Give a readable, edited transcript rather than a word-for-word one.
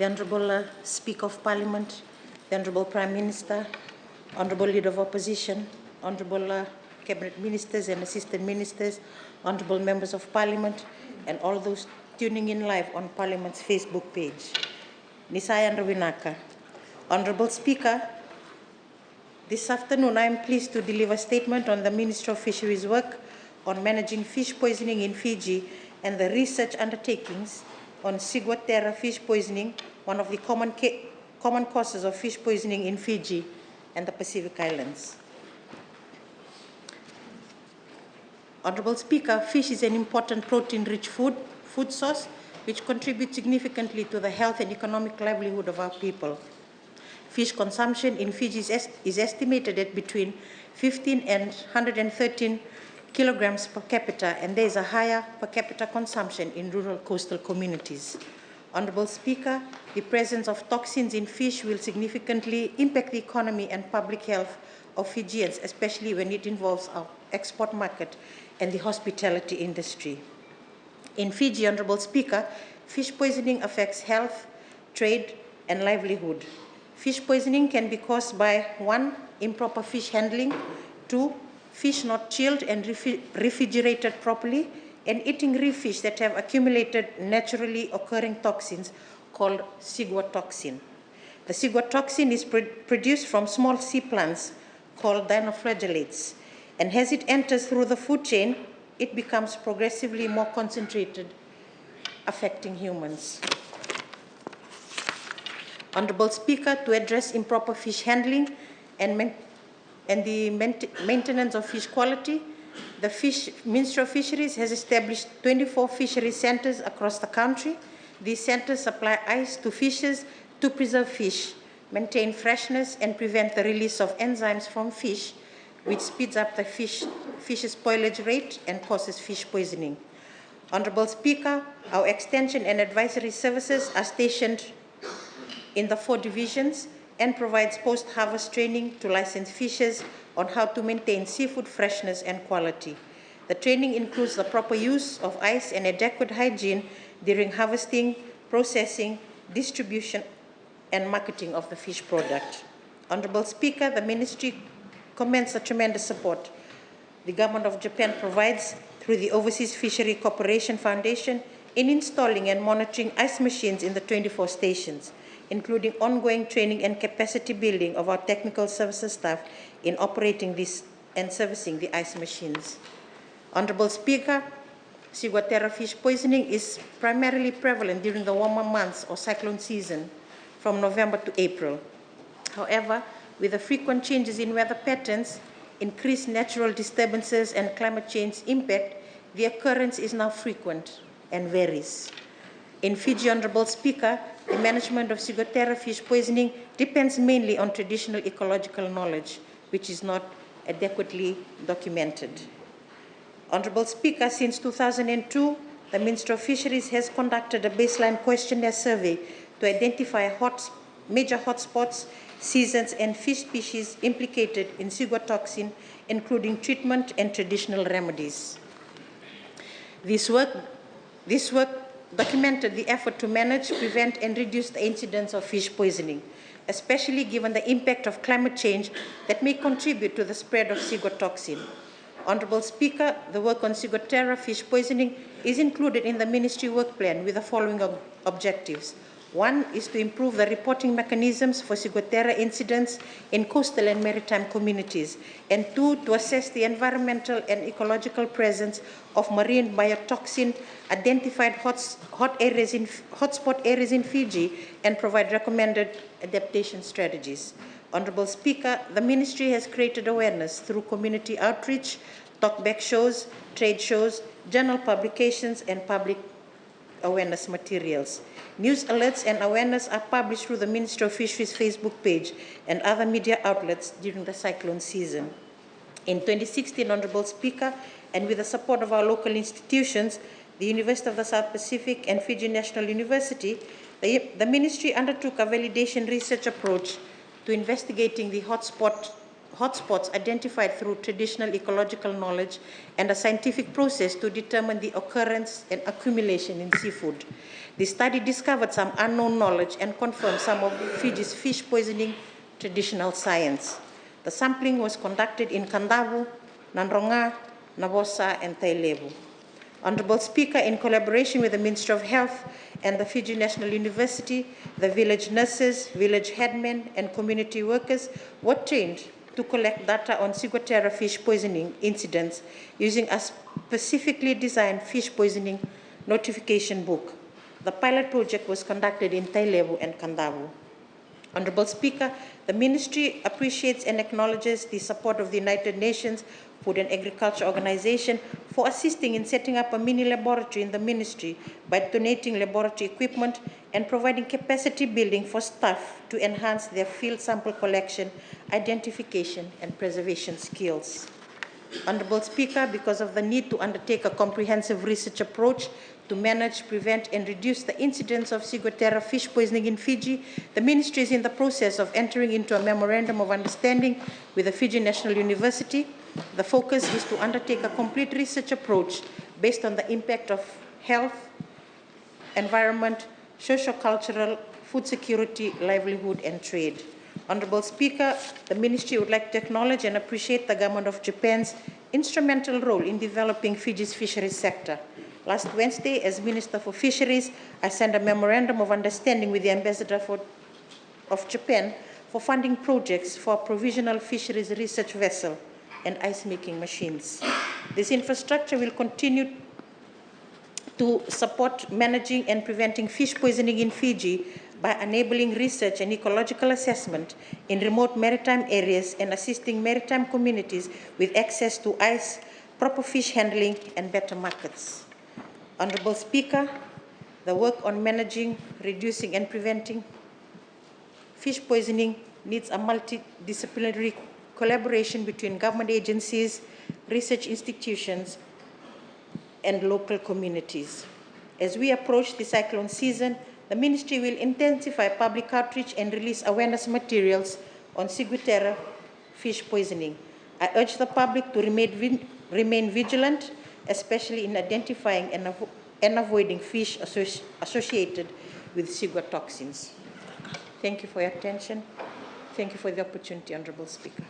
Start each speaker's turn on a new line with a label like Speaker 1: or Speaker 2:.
Speaker 1: the Honourable Speaker of Parliament, the Honourable Prime Minister, Honourable Leader of Opposition, Honourable Cabinet Ministers and Assistant Ministers, Honourable Members of Parliament, and all those tuning in live on Parliament's Facebook page. Nisaya Ndrawinaka. Honourable Speaker, this afternoon I am pleased to deliver a statement on the Ministry of Fisheries work on managing fish poisoning in Fiji and the research undertakings on Ciguatera fish poisoning, one of the common causes of fish poisoning in Fiji and the Pacific Islands. Honourable Speaker, fish is an important protein-rich food source which contributes significantly to the health and economic livelihood of our people. Fish consumption in Fiji is estimated at between 15 and 113 kilograms per capita, and there is a higher per capita consumption in rural coastal communities. Honourable Speaker, the presence of toxins in fish will significantly impact the economy and public health of Fijians, especially when it involves our export market and the hospitality industry. In Fiji, Honourable Speaker, fish poisoning affects health, trade, and livelihood. Fish poisoning can be caused by 1. Improper fish handling, 2. Fish not chilled and refrigerated properly, and eating reef fish that have accumulated naturally occurring toxins called ciguatoxin. The ciguatoxin is produced from small sea plants called dinoflagellates, and as it enters through the food chain, it becomes progressively more concentrated, affecting humans. Honourable Speaker, to address improper fish handling and the maintenance of fish quality, the Ministry of Fisheries has established 24 fisheries centres across the country. These centres supply ice to fishers to preserve fish, maintain freshness, and prevent the release of enzymes from fish, which speeds up the fish's spoilage rate and causes fish poisoning. Honourable Speaker, our extension and advisory services are stationed in the 4 divisions and provides post-harvest training to licensed fishers on how to maintain seafood freshness and quality. The training includes the proper use of ice and adequate hygiene during harvesting, processing, distribution, and marketing of the fish product. Honourable Speaker, the Ministry commends the tremendous support the Government of Japan provides through the Overseas Fishery Cooperation Foundation in installing and monitoring ice machines in the 24 stations, including ongoing training and capacity building of our technical services staff in operating this and servicing the ice machines. Honourable Speaker, Ciguatera fish poisoning is primarily prevalent during the warmer months or cyclone season from November to April. However, with the frequent changes in weather patterns, increased natural disturbances and climate change impact, the occurrence is now frequent and varies. In Fiji, Honourable Speaker, the management of Ciguatera fish poisoning depends mainly on traditional ecological knowledge, which is not adequately documented. Honourable Speaker, since 2002, the Ministry of Fisheries has conducted a baseline questionnaire survey to identify major hotspots, seasons, and fish species implicated in ciguatoxin, including treatment and traditional remedies. This work documented the effort to manage, prevent, and reduce the incidence of fish poisoning, especially given the impact of climate change that may contribute to the spread of ciguatoxin. Honourable Speaker, the work on Ciguatera fish poisoning is included in the Ministry work plan with the following objectives. 1 is to improve the reporting mechanisms for Ciguatera incidents in coastal and maritime communities, and 2, to assess the environmental and ecological presence of marine biotoxin, identified hotspot areas in Fiji, and provide recommended adaptation strategies. Honourable Speaker, the Ministry has created awareness through community outreach, talkback shows, trade shows, journal publications, and public awareness materials. News alerts and awareness are published through the Ministry of Fisheries Facebook page and other media outlets during the cyclone season. In 2016, Honourable Speaker, and with the support of our local institutions, the University of the South Pacific and Fiji National University, the Ministry undertook a validation research approach to investigating the hotspot hotspots identified through traditional ecological knowledge and a scientific process to determine the occurrence and accumulation in seafood. The study discovered some unknown knowledge and confirmed some of Fiji's fish poisoning traditional science. The sampling was conducted in Kandavu, Nandronga, Navosa, and Tailevu. Honorable Speaker, in collaboration with the Ministry of Health and the Fiji National University, the village nurses, village headmen, and community workers were trained to collect data on ciguatera fish poisoning incidents using a specifically designed fish poisoning notification book. The pilot project was conducted in Tailevu and Kandavu. Honorable Speaker, the Ministry appreciates and acknowledges the support of the United Nations Food and Agriculture Organization for assisting in setting up a mini laboratory in the Ministry by donating laboratory equipment and providing capacity building for staff to enhance their field sample collection, identification, and preservation skills. Honorable Speaker, because of the need to undertake a comprehensive research approach to manage, prevent, and reduce the incidence of ciguatera fish poisoning in Fiji, the Ministry is in the process of entering into a memorandum of understanding with the Fiji National University. The focus is to undertake a complete research approach based on the impact of health, environment, socio-cultural, food security, livelihood, and trade. Honorable Speaker, the Ministry would like to acknowledge and appreciate the Government of Japan's instrumental role in developing Fiji's fisheries sector. Last Wednesday, as Minister for Fisheries, I signed a memorandum of understanding with the Ambassador of Japan for funding projects for a provisional fisheries research vessel and ice-making machines. This infrastructure will continue to support managing and preventing fish poisoning in Fiji by enabling research and ecological assessment in remote maritime areas and assisting maritime communities with access to ice, proper fish handling, and better markets. Honorable Speaker, the work on managing, reducing, and preventing fish poisoning needs a multidisciplinary collaboration between government agencies, research institutions, and local communities. As we approach the cyclone season, the Ministry will intensify public outreach and release awareness materials on ciguatera fish poisoning. I urge the public to remain vigilant, especially in identifying and avoiding fish associated with ciguatoxins. Thank you for your attention. Thank you for the opportunity, Honorable Speaker.